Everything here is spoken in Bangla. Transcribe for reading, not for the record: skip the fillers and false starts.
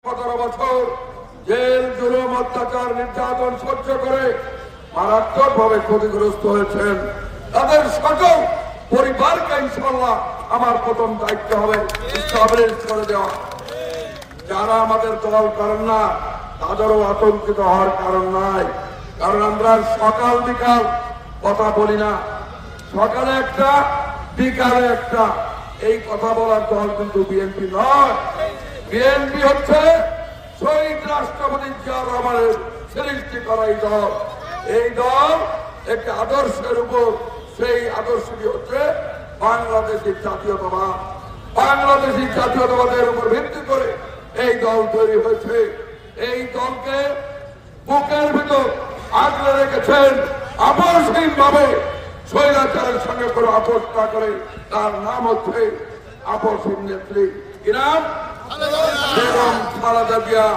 17 বছর জেল জুলুম অত্যাচার নির্যাতন সহ্য করে মারাত্মক ভাবে ক্ষতিগ্রস্ত হয়েছেন, তাদের সকল পরিবারকে ইনশাআল্লাহ আমার প্রথম দায়িত্ব হবে স্টাবলিশ করে দেওয়া। যারা আমাদের দল করেন না তাদেরও আতঙ্কিত হওয়ার কারণ নাই, কারণ আমরা সকাল বিকাল কথা বলি না, সকালে একটা বিকালে একটা, এই কথা বলার দল কিন্তু বিএনপি নয়। বিএনপি হচ্ছে শহীদ রাষ্ট্রপতি জিয়া রহমানের সৃষ্টি করা এই দল। এই দল একটি আদর্শের উপর, সেই আদর্শটি হচ্ছে বাংলাদেশের জাতীয়তাবাদ। বাংলাদেশি জাতীয়তাবাদের উপর ভিত্তি করে এই দল তৈরি হয়েছে। এই দলকে বুকের ভিতর আগলে রেখেছেন আপসহীন ভাবে, স্বৈরাচারের সঙ্গে কোনো আপোষ না করে। তার নাম হচ্ছে আপসহীন নেত্রী, কি নাম? বেগম খালেদা জিয়া।